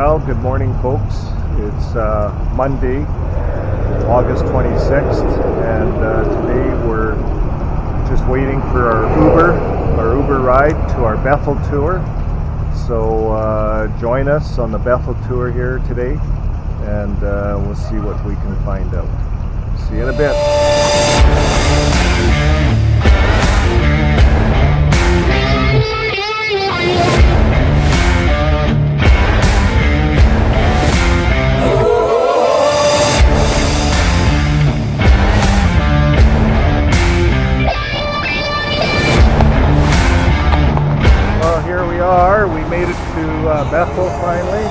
Well, good morning, folks. It's Monday, August 26th, and today we're just waiting for our Uber ride to our Bethel tour. So join us on the Bethel tour here today, and we'll see what we can find out. See you in a bit. We made it to Bethel finally,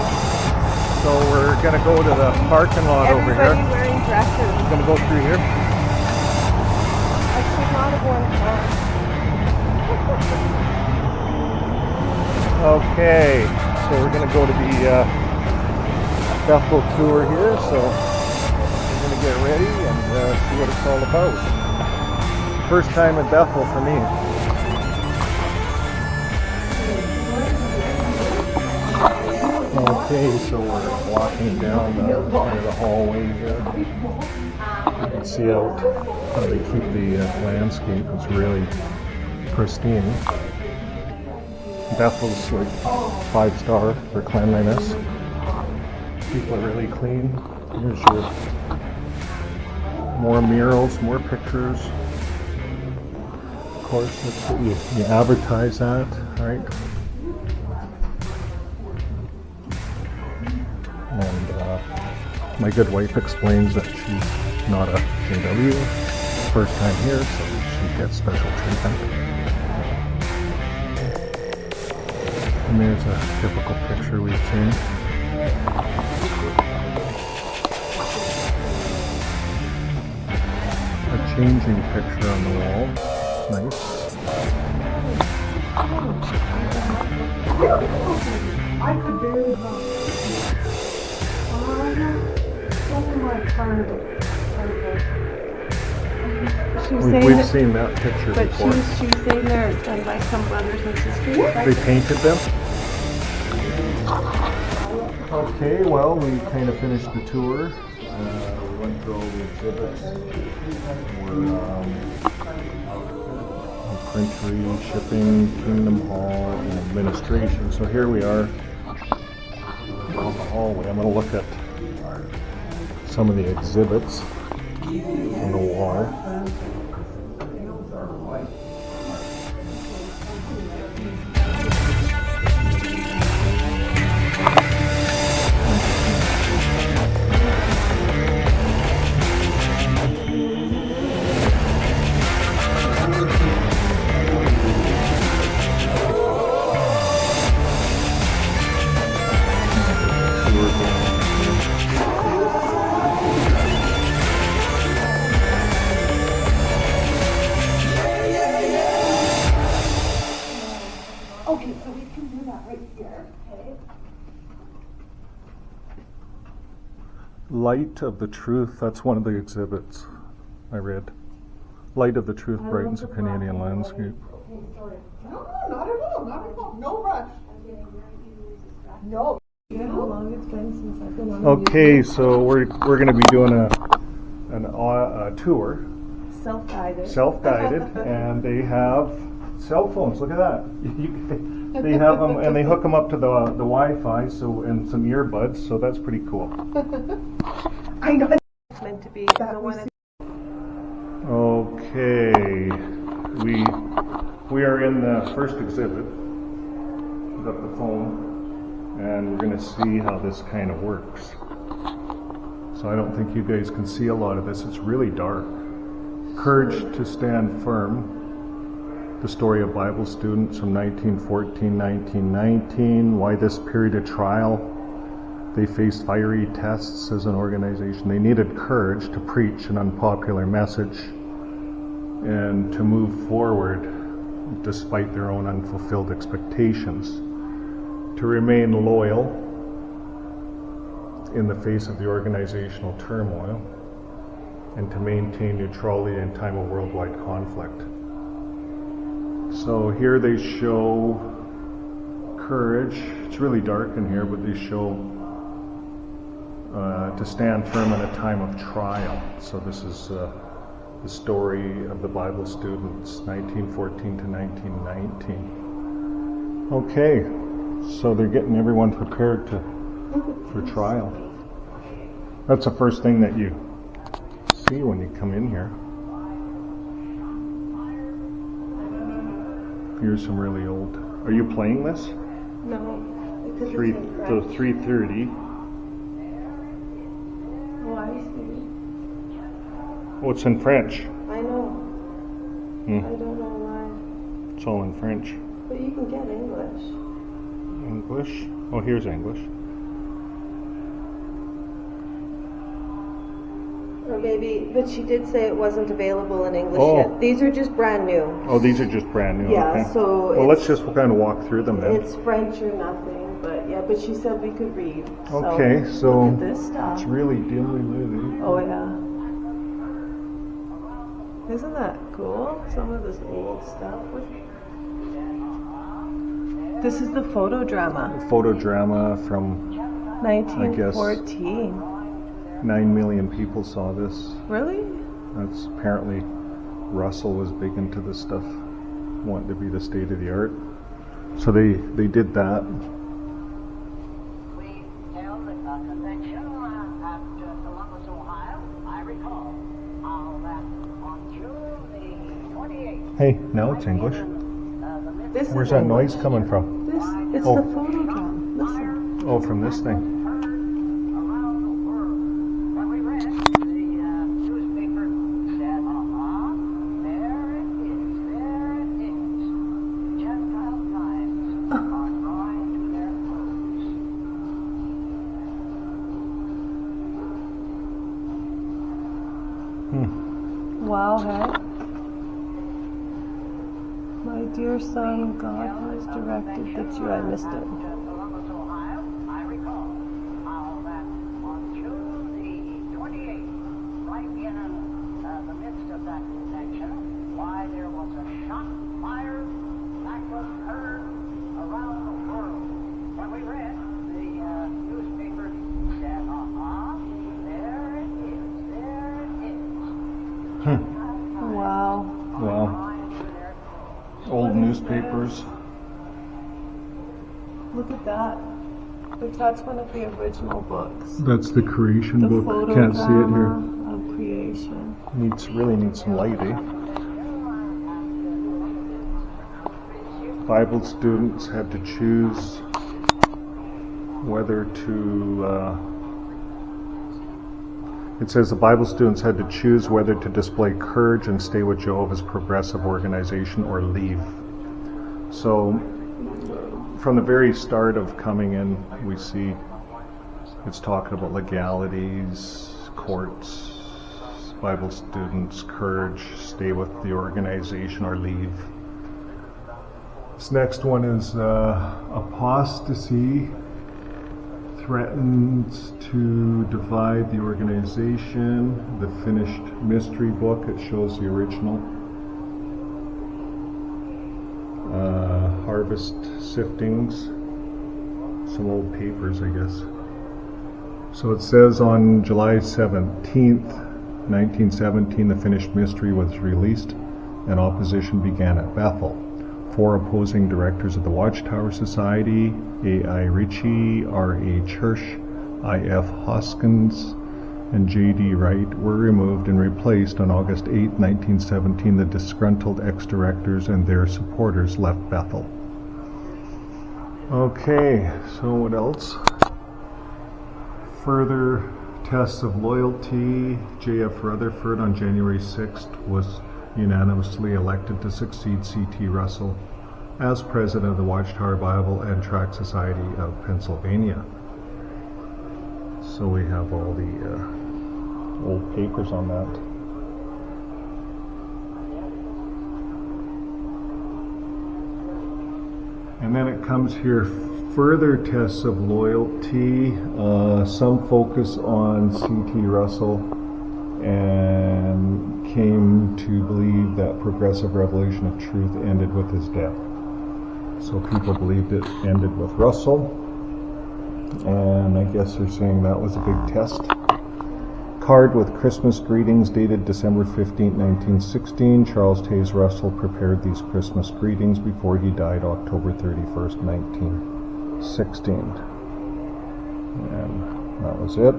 so we're going to go to the parking lot over here. Everybody wearing dresses. We're going to go through here. I should not have worn clothes. Okay, so we're going to go to the Bethel tour here, so we're going to get ready and see what it's all about. First time at Bethel for me. Okay, so we're walking down the hallway here. You can see out how they keep the landscape. It's really pristine. Bethel's like 5-star for cleanliness. People are really clean. Here's your more murals, more pictures. Of course, that's what you advertise at, right? And my good wife explains that she's not a ExJW, first time here, so she gets special treatment. And there's a typical picture we've seen. A changing picture on the wall. It's nice. I could barely walk. We've seen that picture but before. But she was saying they're done by some brothers and sisters. Right? They painted them? Okay, well, we kind of finished the tour. We went through all the exhibits. We're printery, shipping, Kingdom Hall, and administration. So here we are down the hallway. I'm going to look at some of the exhibits on the wall. Okay, so we can do that right here, okay? Light of the Truth, that's one of the exhibits I read. Light of the Truth brightens a Canadian landscape. Okay, sorry. No, not at all, not at all. No rush. No. You know how long it's been since I've been on Okay, so we're going to be doing a tour. Self-guided, and they have cell phones. Look at that. They have them, and they hook them up to the Wi-Fi, and some earbuds. So that's pretty cool. I know it's meant to be the one. Okay, we are in the first exhibit. We've got the phone, and we're going to see how this kind of works. So I don't think you guys can see a lot of this. It's really dark. Courage to Stand Firm. The story of Bible students from 1914, 1919, why this period of trial. They faced fiery tests as an organization. They needed courage to preach an unpopular message and to move forward despite their own unfulfilled expectations, to remain loyal in the face of the organizational turmoil, and to maintain neutrality in time of worldwide conflict. So here they show courage. It's really dark in here, but they show to stand firm in a time of trial. So this is the story of the Bible students, 1914 to 1919. Okay, so they're getting everyone prepared for trial. That's the first thing that you see when you come in here. Here's some really old. Are you playing this? No, because Three, it's in French. so 3:30. Oh, I see. Oh, it's in French. I know. Hmm. I don't know why. It's all in French. But you can get English. English? Oh, here's English. Or maybe, but she did say it wasn't available in English Oh. yet. These are just brand new. Oh, these are just brand new. Yeah, Okay. so well, let's it's- just kind of walk through them then. It's French or nothing, but yeah, but she said we could read. Okay, so look at this stuff. it's really dimly lit. Eh? Oh yeah. Isn't that cool? Some of this old stuff. This is the photo drama. Photodrama from 1914. 9 million people saw this. Really? That's apparently Russell was big into this stuff, wanting to be the state of the art. So they did that. We held a convention at Columbus, Ohio. I recall that on June the 28th. Hey, now it's English. This Where's is that English. noise coming from? This, it's Oh. the photo drama. Listen. Oh, from this thing. Around the world. When we read the newspaper said, there it is, there it is. Gentile times are drawing to their close. Wow, hey? My dear son, God has directed that you. I missed it. Columbus, Ohio. I recall that on June the 28th, right in the midst of that convention, why there was a shot fired that was heard around the world. When we read the newspaper said, there it is, there it is. Wow. Wow. Old newspapers. Look at that. Like that's one of the original books. That's the creation The book. photo Can't see it here. drama of creation. Really needs some light, eh? Bible students had to choose whether to. It says the Bible students had to choose whether to display courage and stay with Jehovah's Progressive Organization or leave. So, from the very start of coming in, we see it's talking about legalities, courts, Bible students, courage, stay with the organization or leave. This next one is apostasy threatens to divide the organization. The finished mystery book, it shows the original. Harvest siftings, some old papers, I guess. So it says on July 17th, 1917, the finished mystery was released and opposition began at Bethel. 4 opposing directors of the Watchtower Society, A.I. Ritchie, R.A. Church, I.F. Hoskins, and J.D. Wright were removed and replaced on August 8, 1917. The disgruntled ex-directors and their supporters left Bethel. Okay, so what else? Further tests of loyalty. J.F. Rutherford on January 6th was unanimously elected to succeed C.T. Russell as president of the Watchtower Bible and Tract Society of Pennsylvania. So we have all the old papers on that. And then it comes here, further tests of loyalty. Some focus on C.T. Russell and came to believe that progressive revelation of truth ended with his death. So people believed it ended with Russell. And I guess they're saying that was a big test. Card with Christmas greetings dated December 15, 1916. Charles Taze Russell prepared these Christmas greetings before he died October 31st, 1916. And that was it.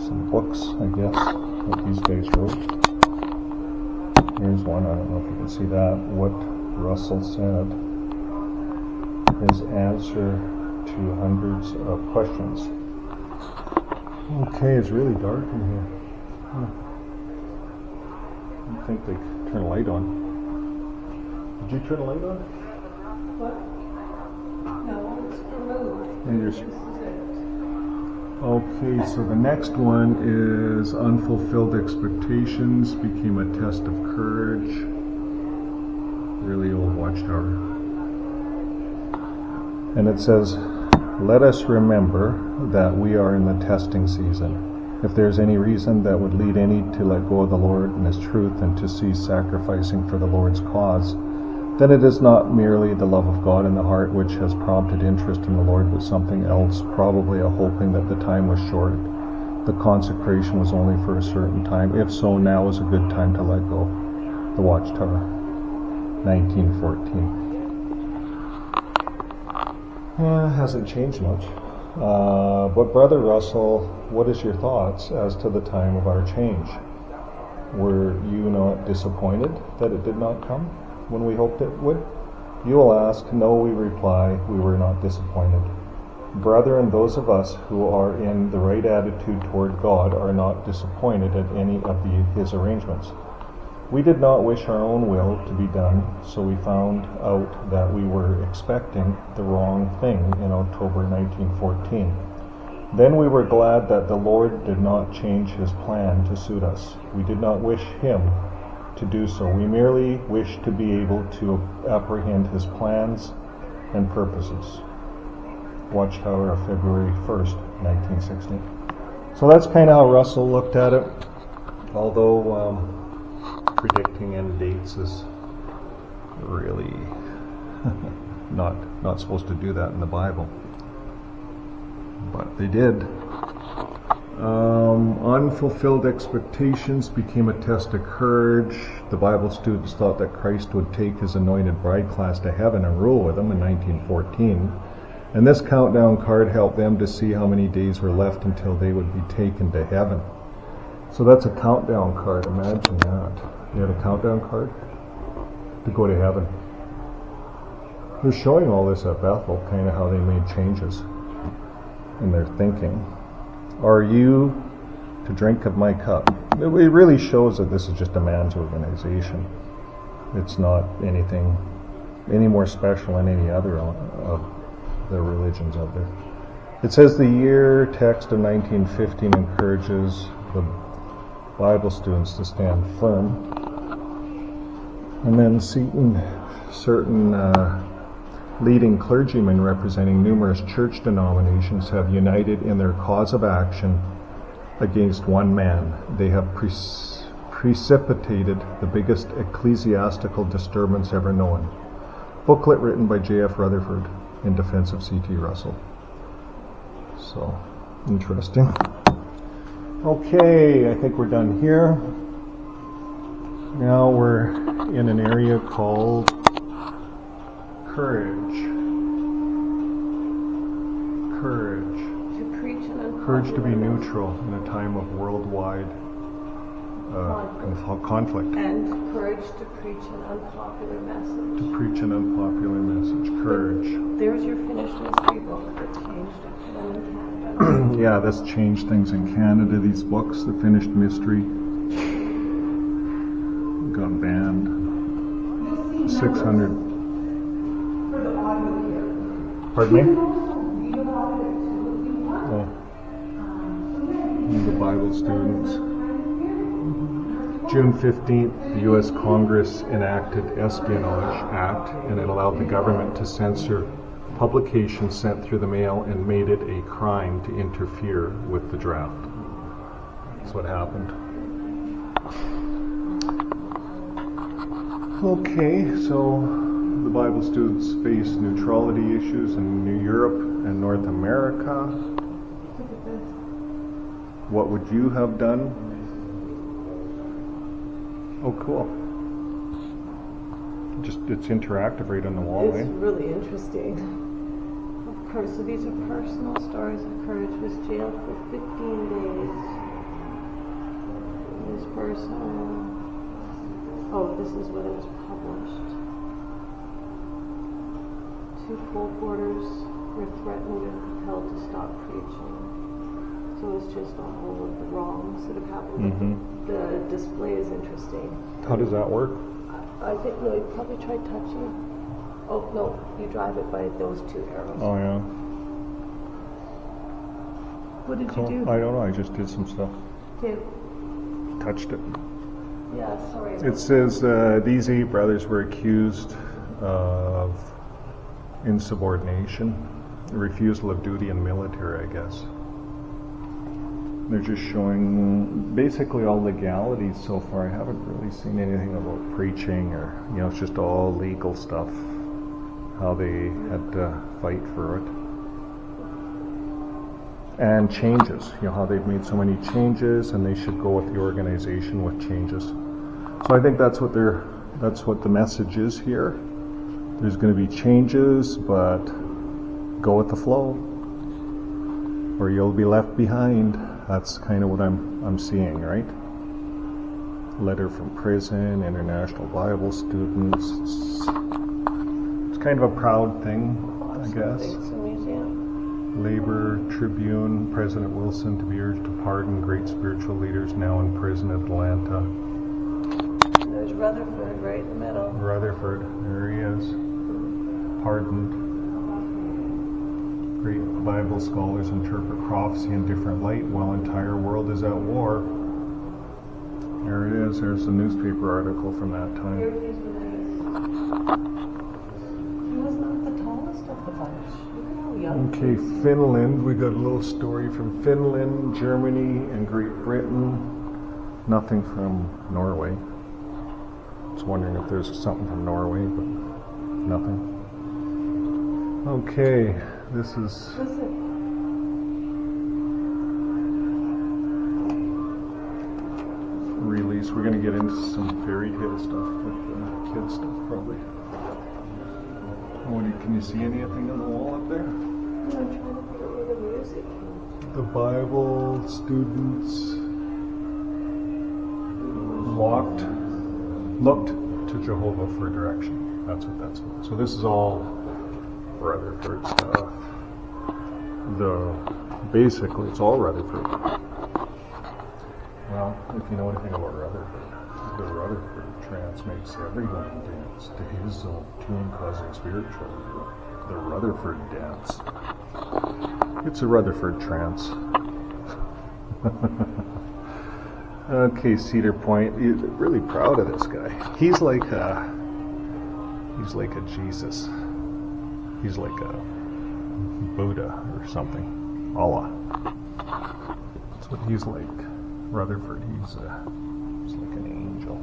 Some books, I guess, that these guys wrote. Here's one, I don't know if you can see that. What Russell said. His answer to hundreds of questions. Okay, it's really dark in here. I don't think they turn a light on. Did you turn a light on? What? No, it's removed. And This is it. Okay, so the next one is unfulfilled expectations became a test of courage. Really old Watchtower. And it says, let us remember that we are in the testing season. If there's any reason that would lead any to let go of the Lord and His truth and to cease sacrificing for the Lord's cause, then it is not merely the love of God in the heart which has prompted interest in the Lord, but something else, probably a hoping that the time was short. The consecration was only for a certain time. If so, now is a good time to let go. The Watchtower, 1914. Hasn't changed much. But Brother Russell, what is your thoughts as to the time of our change? Were you not disappointed that it did not come when we hoped it would? You will ask, no, we reply, we were not disappointed. Brethren, those of us who are in the right attitude toward God are not disappointed at any of His arrangements. We did not wish our own will to be done, so we found out that we were expecting the wrong thing in October 1914. Then we were glad that the Lord did not change His plan to suit us. We did not wish Him to do so. We merely wished to be able to apprehend His plans and purposes. Watchtower of February 1st, 1916. So that's kind of how Russell looked at it, although predicting end dates is really not supposed to do that in the Bible, but they did. Unfulfilled expectations became a test of courage. The Bible students thought that Christ would take His anointed bride class to heaven and rule with them in 1914, and this countdown card helped them to see how many days were left until they would be taken to heaven. So that's a countdown card, imagine that. You had a countdown card to go to heaven. They're showing all this at Bethel, kind of how they made changes in their thinking. Are you to drink of my cup? It really shows that this is just a man's organization. It's not anything any more special than any other of the religions out there. It says the year text of 1915 encourages the Bible students to stand firm. And then certain leading clergymen representing numerous church denominations have united in their cause of action against one man. They have precipitated the biggest ecclesiastical disturbance ever known. Booklet written by J.F. Rutherford in defense of C.T. Russell. So, interesting. Okay, I think we're done here. Now we're in an area called courage. Courage. To preach an unpopular Courage to be message. neutral in a time of worldwide conflict. And courage to preach an unpopular message. To preach an unpopular message. Courage. There's your finished mystery book that changed it for them in Canada. Yeah, this changed things in Canada. These books, The Finished Mystery, got banned. 600. For the audio here. Pardon me? You can also read about it too if you want. Oh, the Bible students. June 15th, the U.S. Congress enacted Espionage Act, and it allowed the government to censor publications sent through the mail and made it a crime to interfere with the draft. That's what happened. Okay, so the the Bible students face neutrality issues in New Europe and North America. Look at this. What would you have done? Oh, cool. Just, it's interactive right on the wall, It's eh? really interesting. Of course, so these are personal stories of courage. Was jailed for 15 days. This person. Oh, this is when it was published. 2 Pole porters were threatened and compelled to stop preaching. So it's just all of the wrongs that have happened. Mm-hmm. The display is interesting. How does that work? I think, no, you probably tried touching. Oh, no, you drive it by those 2 arrows. Oh, yeah. What did Cool. you do? I don't know, I just did some stuff. Okay. Touched it. Yeah, sorry. It says these 8 brothers were accused of insubordination, refusal of duty in the military, I guess. They're just showing basically all legalities so far. I haven't really seen anything about preaching or, it's just all legal stuff, how they had to fight for it. And changes, how they've made so many changes and they should go with the organization with changes. So I think that's what the message is here. There's going to be changes, but go with the flow or you'll be left behind. That's kind of what I'm seeing, right? Letter from prison, international Bible students. It's kind of a proud thing, I guess. It's a museum. Labor Tribune, President Wilson to be urged to pardon great spiritual leaders now in prison at Atlanta. There's Rutherford right in the middle. Rutherford, there he is. Pardoned. Great Bible scholars interpret prophecy in different light while entire world is at war. There it is. There's a newspaper article from that time. He was not the tallest of the bunch. Look at how young. Okay, Finland. We got a little story from Finland, Germany, and Great Britain. Nothing from Norway. I was wondering if there's something from Norway, but nothing. Okay, this is... release. We're going to get into some fairy tale stuff with kids stuff, probably. Can you see anything on the wall up there? I'm trying to figure out where the music came. The Bible students looked to Jehovah for direction. That's what that's about. So this is all Rutherford stuff. Basically, it's all Rutherford. Well, if you know anything about Rutherford, the Rutherford trance makes everyone dance to his own tune, causing spiritual. The Rutherford dance. It's a Rutherford trance. Okay, Cedar Point. Really proud of this guy. He's like a Jesus. He's like a Buddha or something. Allah. That's what he's like. Rutherford. He's like an angel.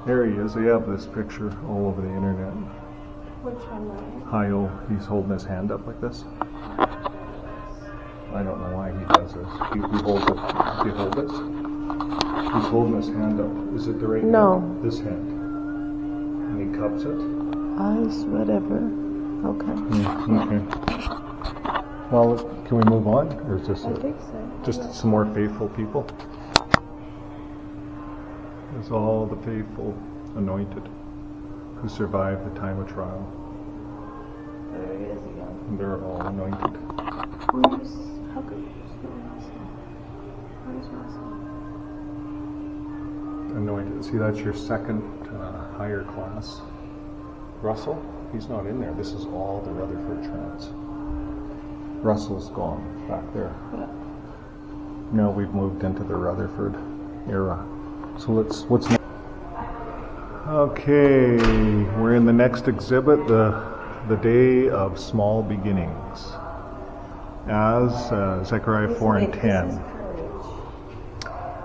There he is. They have this picture all over the internet. Which one, right? Hi-oh, he's holding his hand up like this. I don't know why he does this. He holds it. Does he hold this? He's holding his hand up. Is it the right No. hand? This hand. And he cups it. Eyes, whatever. Okay. Okay. Well, can we move on? Or is this I it? think so. Just some more faithful people? There's all the faithful anointed who survived the time of trial. There he is again. And they're all anointed. How could Russell? Where's Russell? Anointed. See, that's your second higher class. Russell? He's not in there. This is all the Rutherford trance. Russell's gone back there. Yeah. Now we've moved into the Rutherford era. So what's next? Okay, we're in the next exhibit, the day of small beginnings. As Zechariah 4 and 10.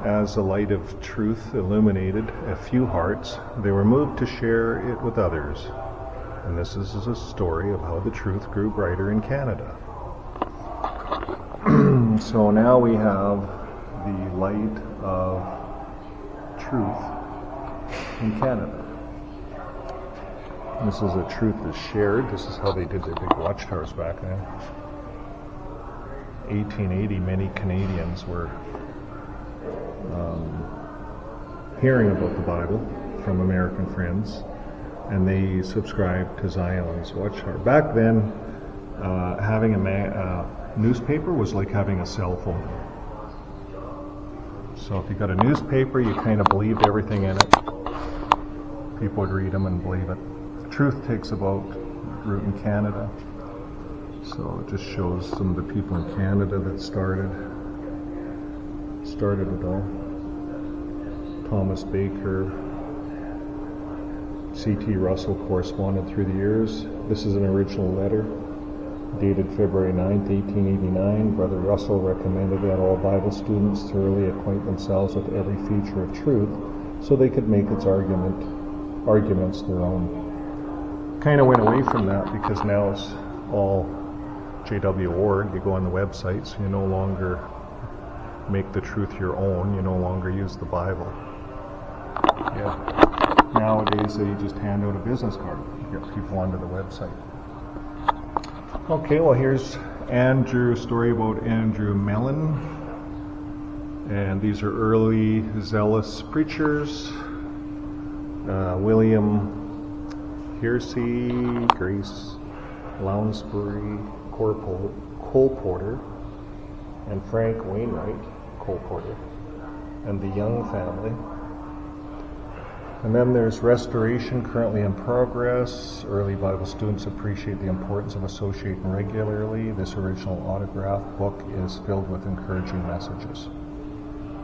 as the light of truth illuminated a few hearts, they were moved to share it with others. And this is a story of how the truth grew brighter in Canada. So now we have the light of truth in Canada. This is a truth that's shared. This is how they did their big watchtowers back then. 1880, many Canadians were hearing about the Bible from American friends, and they subscribed to Zion's Watchtower. Back then, having a newspaper was like having a cell phone. So if you got a newspaper, you kind of believed everything in it. People would read them and believe it. Truth takes about root in Canada. So it just shows some of the people in Canada that started it all. Thomas Baker, C.T. Russell corresponded through the years. This is an original letter dated February 9th, 1889. Brother Russell recommended that all Bible students thoroughly acquaint themselves with every feature of truth so they could make its arguments their own. Kind of went away from that because now it's all JW.org. You go on the website, so you no longer make the truth your own. You no longer use the Bible. Yeah. Nowadays, they just hand out a business card. You get people onto the website. Okay, well, here's Andrew's story about Andrew Mellon. And these are early zealous preachers. William Hearsey, Grace Lounsbury, Cole Porter, and Frank Wainwright, Cole Porter, and the Young family. And then there's restoration currently in progress. Early Bible students appreciate the importance of associating regularly. This original autograph book is filled with encouraging messages.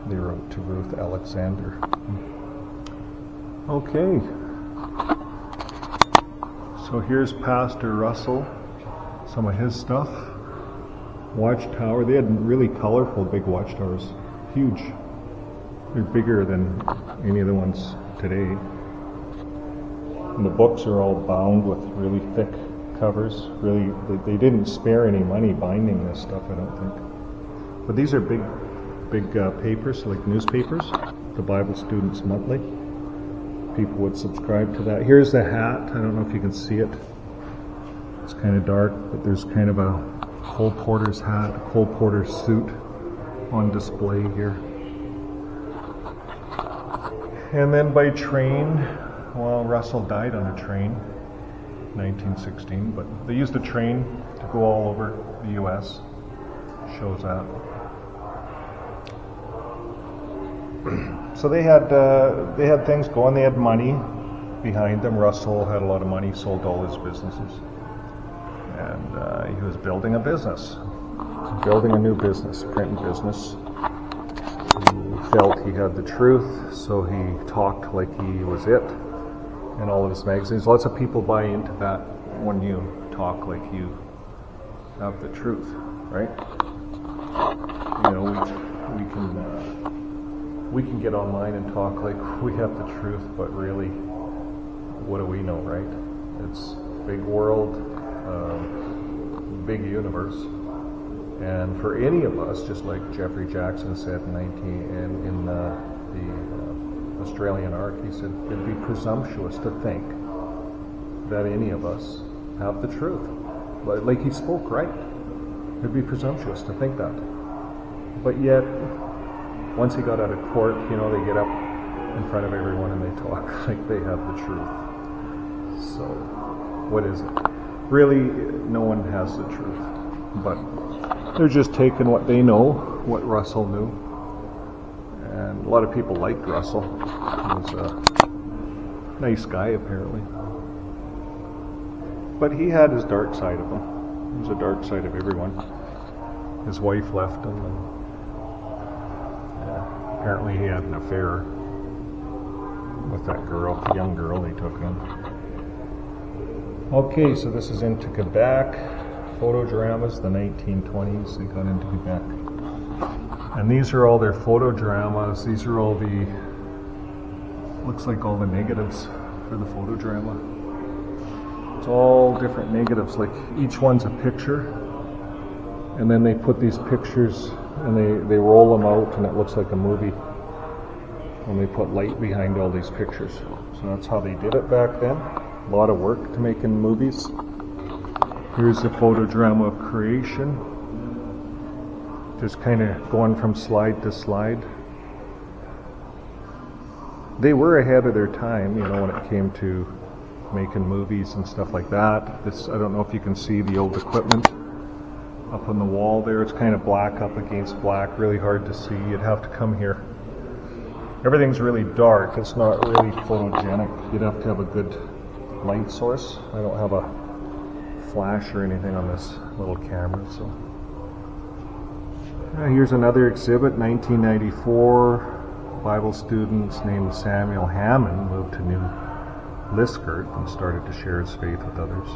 They wrote to Ruth Alexander. Okay. So here's Pastor Russell, some of his stuff. Watchtower, they had really colorful big watchtowers, huge. They're bigger than any of the ones today. And the books are all bound with really thick covers. Really, they didn't spare any money binding this stuff, I don't think. But these are big papers, like newspapers, the Bible Students Monthly. People would subscribe to that. Here's the hat. I don't know if you can see it. It's kind of dark, but there's kind of a Cole Porter's hat, a Cole Porter suit on display here. And then by train, well, Russell died on a train, 1916, but they used a train to go all over the U.S. Shows that. So they had things going. They had money behind them. Russell had a lot of money, sold all his businesses, and he was building a business, building a new business, printing business. He felt he had the truth, so he talked like he was it in all of his magazines. Lots of people buy into that when you talk like you have the truth, right? You know, we can get online and talk like we have the truth, but really, what do we know, right? It's big world, big universe, and for any of us, just like Jeffrey Jackson said in the Australian Ark, he said it'd be presumptuous to think that any of us have the truth. But like he spoke right, it'd be presumptuous to think that. But yet, once he got out of court, you know, they get up in front of everyone and they talk like they have the truth. So, what is it? Really, no one has the truth. But they're just taking what they know, what Russell knew. And a lot of people liked Russell. He was a nice guy, apparently. But he had his dark side of him. There's a dark side of everyone. His wife left him, and apparently he had an affair with that girl, young girl he took in. Okay, so this is into Quebec. Photodramas, the 1920s, they got into Quebec. And these are all their photodramas. These are all the, looks like all the negatives for the photodrama. It's all different negatives, like each one's a picture. And then they put these pictures and they roll them out and it looks like a movie. And they put light behind all these pictures. So that's how they did it back then. A lot of work to make in movies. Here's the photodrama of creation. Just kind of going from slide to slide. They were ahead of their time, you know, when it came to making movies and stuff like that. This, I don't know if you can see the old equipment up on the wall there. It's kind of black up against black, really hard to see. You'd have to come here. Everything's really dark. It's not really photogenic. You'd have to have a good light source. I don't have a flash or anything on this little camera, so. Here's another exhibit, 1994. Bible students named Samuel Hammond moved to New Liskeard and started to share his faith with others.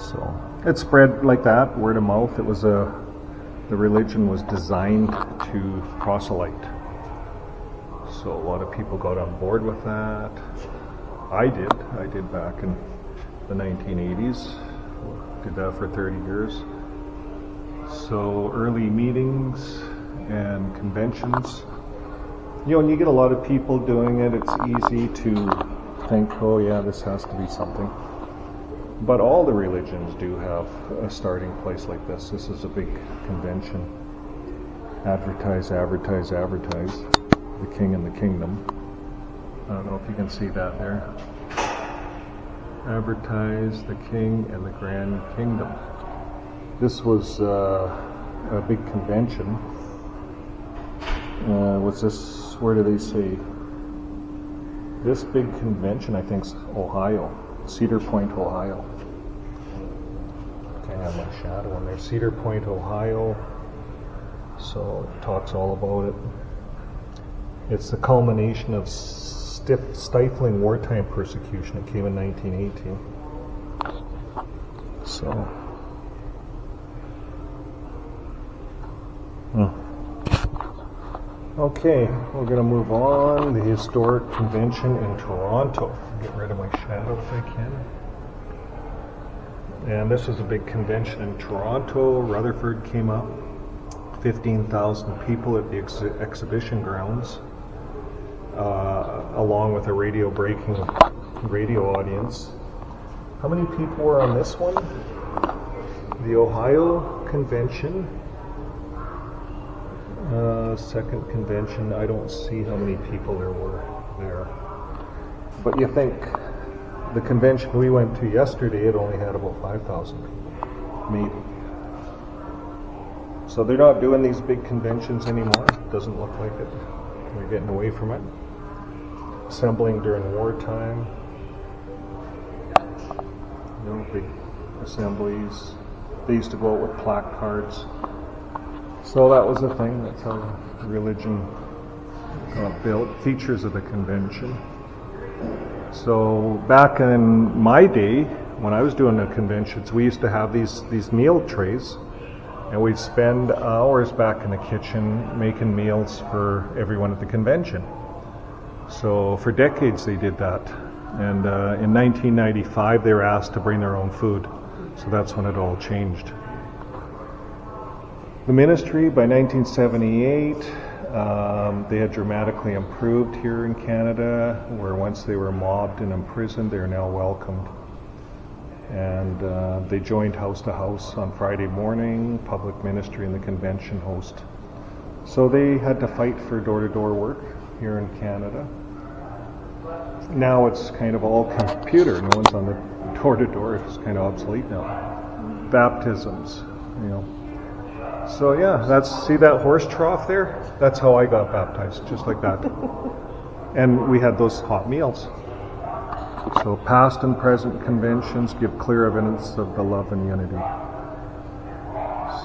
So it spread like that, word of mouth. It was the religion was designed to proselyte. So a lot of people got on board with that. I did back in the 1980s. Did that for 30 years. So early meetings and conventions. You know, when you get a lot of people doing it, it's easy to think, oh yeah, this has to be something. But all the religions do have a starting place like this. This is a big convention. Advertise, advertise, advertise. The King and the Kingdom. I don't know if you can see that there. Advertise the King and the Grand Kingdom. This was a big convention. What's this? Where do they say? This big convention, I think, is Ohio. Cedar Point, Ohio. Kind of have my shadow in there. Cedar Point, Ohio. So it talks all about it. It's the culmination of stifling wartime persecution. It came in 1918. So. Okay, we're going to move on. The historic convention in Toronto. Get rid of my shadow if I can. And this is a big convention in Toronto. Rutherford came up. 15,000 people at the exhibition grounds, along with a breaking radio audience. How many people were on this one? The Ohio convention. Second convention, I don't see how many people there were there. But you think the convention we went to yesterday, it only had about 5,000 people, maybe. So they're not doing these big conventions anymore. Doesn't look like it. They're getting away from it. Assembling during wartime. You know, big assemblies. They used to go out with placards. So that was the thing. That's how religion got built. Features of the convention. So back in my day, when I was doing the conventions, we used to have these meal trays, and we'd spend hours back in the kitchen making meals for everyone at the convention. So for decades they did that. And in 1995 they were asked to bring their own food. So that's when it all changed. The ministry, by 1978, they had dramatically improved here in Canada, where once they were mobbed and imprisoned, they are now welcomed. And they joined house to house on Friday morning, public ministry and the convention host. So they had to fight for door-to-door work here in Canada. Now it's kind of all computer. No one's on the door-to-door. It's kind of obsolete now. Baptisms, you know. So yeah, see that horse trough there? That's how I got baptized, just like that. And we had those hot meals. So past and present conventions give clear evidence of the love and unity.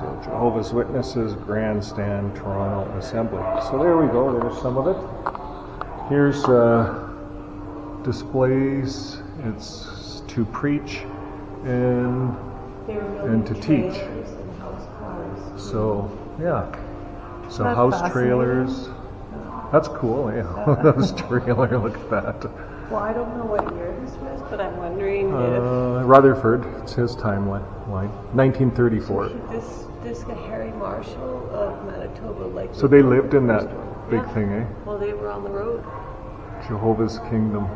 So Jehovah's Witnesses, Grandstand, Toronto Assembly. So there we go, there's some of it. Here's displays. It's to preach and to teach. So Yeah. So That's house fascinating. trailers. That's cool, yeah. Those trailer, look at that. Well, I don't know what year this was, but I'm wondering if Rutherford, it's his timeline. 1934. this guy Harry Marshall of Manitoba, like. So they lived in that big Yeah. thing, eh? Well, they were on the road. Jehovah's Kingdom.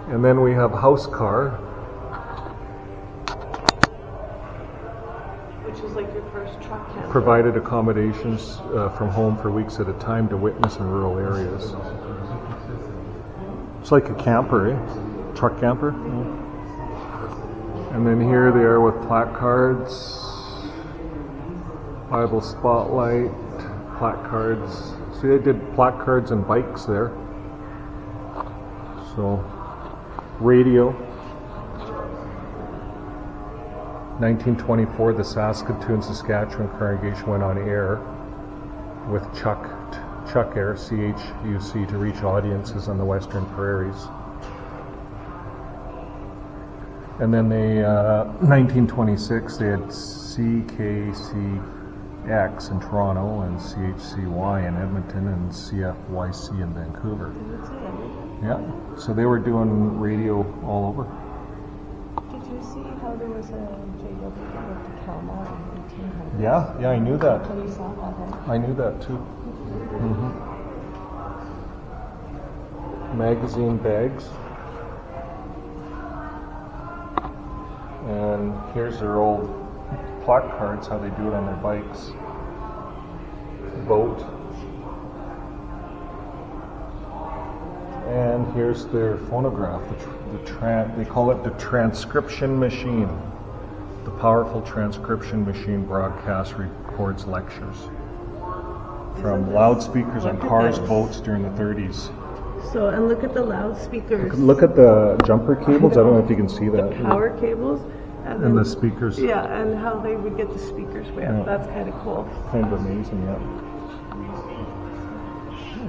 And then we have house car. Which is like your first truck camper. Provided accommodations from home for weeks at a time to witness in rural areas. It's like a camper, eh? Truck camper. And then here they are with placards, Bible spotlight, placards. See, they did placards and bikes there. So, radio. 1924, the Saskatoon, Saskatchewan congregation went on air with Chuck Air, CHUC, to reach audiences on the Western Prairies. And then they, 1926, they had CKCX in Toronto and CHCY in Edmonton and CFYC in Vancouver. Yeah, so they were doing radio all over. Did you see how there was a JW that went to Calmar in 1800? Yeah, I knew that. So you saw that, huh? I knew that too. Magazine bags. And here's their old placards, how they do it on their bikes. Boat. And here's their phonograph. They call it the transcription machine. The powerful transcription machine broadcasts, records lectures from loudspeakers on cars, boats during the 30s. So, and look at the loudspeakers. Look at the jumper cables. I don't know if you can see that. Power cables. And then- the speakers. Yeah, and how they would get the speakers way up. Yeah. That's kind of cool. Kind of amazing, yeah.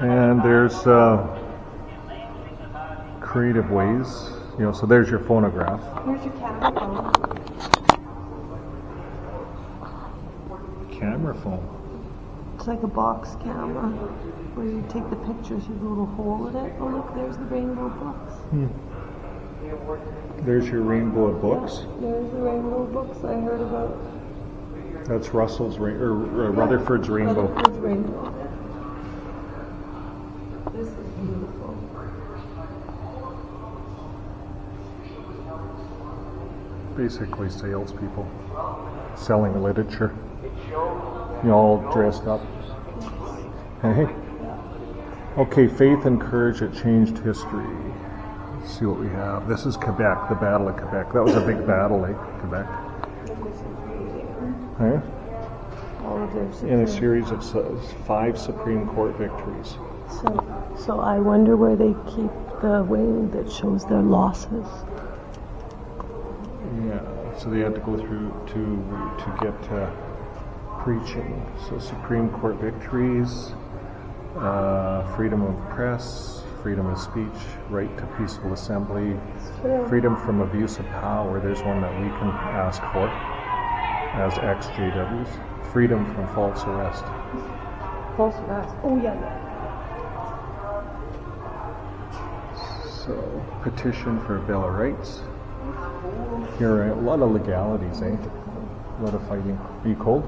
And there's creative ways. So there's your phonograph. Here's your camera phone. Camera phone. It's like a box camera where you take the pictures, you have a little hole in it. Oh, look, there's the rainbow books. There's your rainbow of books. There's the rainbow books I heard about. That's Rutherford's rainbow. Rutherford's rainbow. This is beautiful. Basically salespeople selling literature. All dressed up. Hey. Okay, faith and courage that changed history. Let's see what we have. This is Quebec, the Battle of Quebec. That was a big battle, Quebec. Hey? All of their In a security. series of 5 Supreme Court victories. So I wonder where they keep the wing that shows their losses. Yeah, so they had to go through to get preaching. So Supreme Court victories, freedom of press, freedom of speech, right to peaceful assembly, freedom from abuse of power. There's one that we can ask for as ExJWs. Freedom from false arrest. False arrest. Oh yeah. So petition for a Bill of Rights. Here are a lot of legalities, eh? A lot of fighting. Are you cold?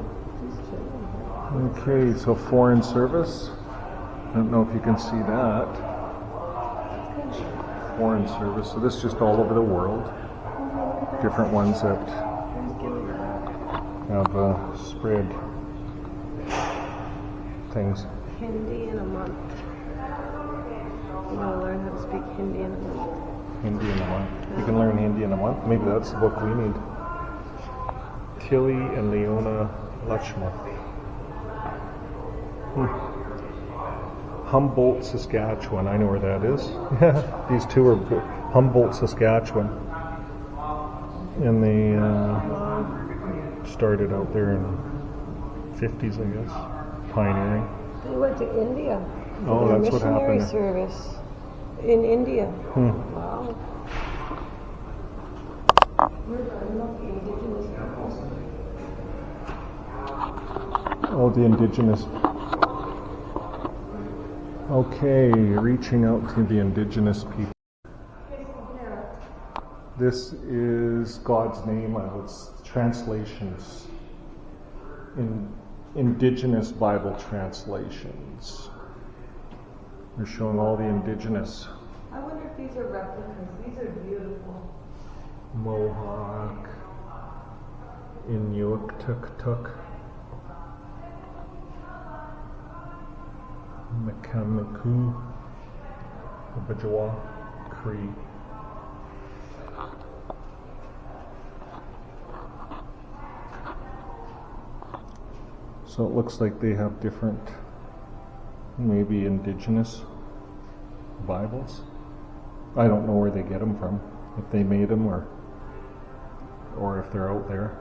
Okay, so foreign service. I don't know if you can see that. Foreign service. So this is just all over the world. Different ones that have spread things. Hindi in a month. You gotta learn how to speak Hindi in a month. Hindi in a month. You can learn Hindi in a month. Maybe that's the book we need. Tilly and Leona Lachma. Humboldt, Saskatchewan. I know where that is. These two are Humboldt, Saskatchewan. And they started out there in the 50s, I guess. Pioneering. They went to India. Oh, for their that's what missionary happened. service in India. Wow. We're learning about the indigenous peoples. Oh, the indigenous. Okay, reaching out to the indigenous people. This is God's name. It's translations. In indigenous Bible translations. They're showing all the indigenous. I wonder if these are replicas. These are beautiful. Mohawk, Inuktitut, Mekamiku, Ojibwa, Cree. So it looks like they have different, maybe indigenous Bibles. I don't know where they get them from, if they made them or if they're out there.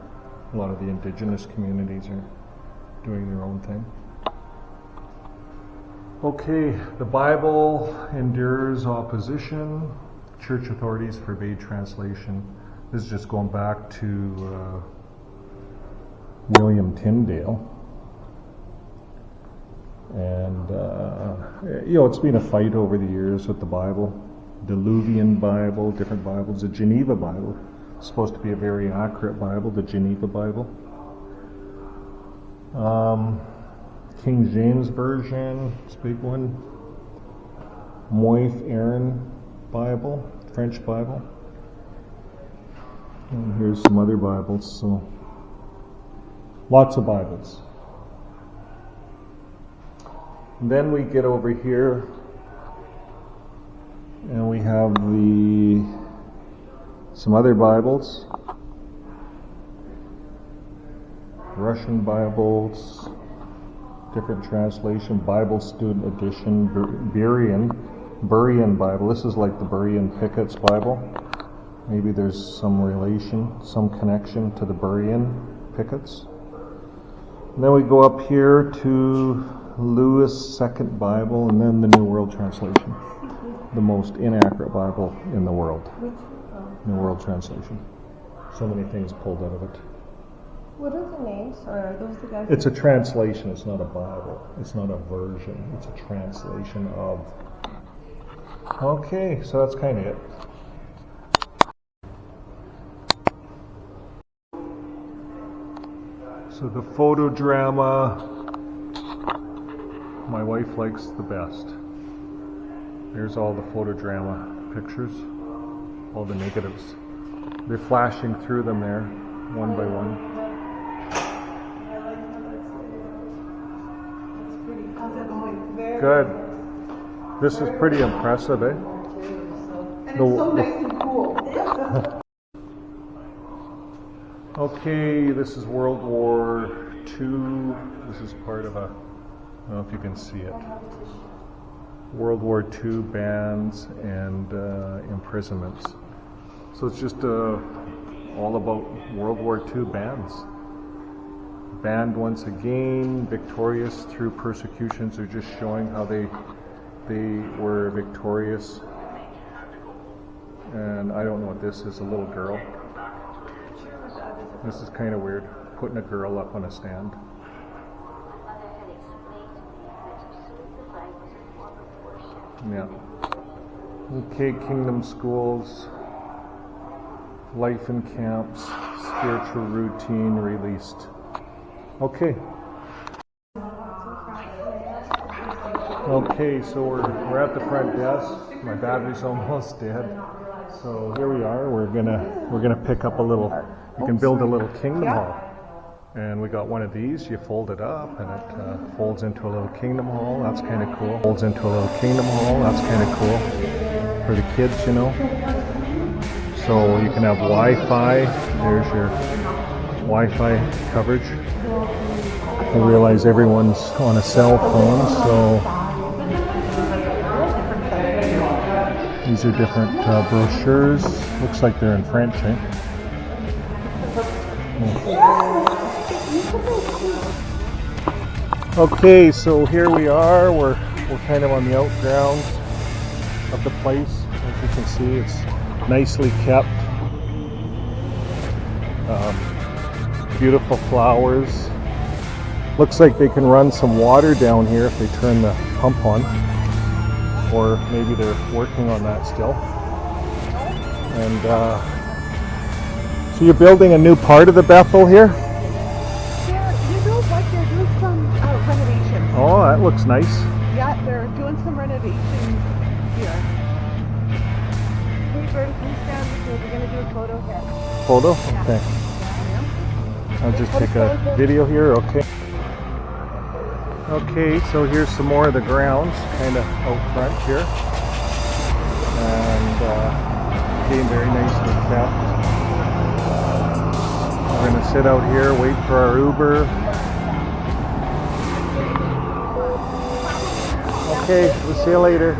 A lot of the indigenous communities are doing their own thing. Okay, the Bible endures opposition. Church authorities forbade translation. This is just going back to William Tyndale. And, it's been a fight over the years with the Bible. Diluvian Bible, different Bibles. The Geneva Bible is supposed to be a very accurate Bible, the Geneva Bible. King James Version, it's a big one. Moïse Aaron Bible, French Bible. And here's some other Bibles, so lots of Bibles. And then we get over here and we have some other Bibles. Russian Bibles, different translation, Bible Student Edition, Berean Bible. This is like the Berean Pickett's Bible. Maybe there's some relation, some connection to the Berean Pickett's. And then we go up here to Lewis' Second Bible, and then the New World Translation, the most inaccurate Bible in the world. New World Translation. So many things pulled out of it. What are the names? Or are those the guys? It's a translation, it's not a Bible. It's not a version, it's a translation of. Okay, so that's kind of it. So the photodrama, my wife likes the best. There's all the photodrama pictures, all the negatives. They're flashing through them there, one by one. Good. This is pretty impressive, eh? And it's so nice and cool. Okay, this is World War II. This is part of I don't know if you can see it. World War II bans and imprisonments. So it's just all about World War II bans. Banned once again, victorious through persecutions. They're just showing how they were victorious. And I don't know what this is, a little girl. This is kind of weird, putting a girl up on a stand. Yeah. Okay, Kingdom Schools, life in camps, spiritual routine released. Okay. Okay, so we're at the front desk. My battery's almost dead. So here we are. We're gonna pick up a little. You can build a little kingdom hall. And we got one of these. You fold it up, and it folds into a little kingdom hall. That's kind of cool. Folds into a little kingdom hall. That's kind of cool for the kids, you know. So you can have Wi-Fi. There's your Wi-Fi coverage. You realize everyone's on a cell phone, so these are different brochures. Looks like they're in French, eh? Okay, so here we are. We're kind of on the outgrounds of the place. As you can see, it's nicely kept. Beautiful flowers. Looks like they can run some water down here if they turn the pump on. Or maybe they're working on that still. And so you're building a new part of the Bethel here? You know what? They're doing some renovations. Oh, that looks nice. Yeah, they're doing some renovations here. Hey, Bert, please stand because we're going to do a photo here. Photo? Okay. I'll just take a video here, okay. Okay, so here's some more of the grounds, kind of out front here. And again, very nicely kept. We're going to sit out here, wait for our Uber. Okay, we'll see you later.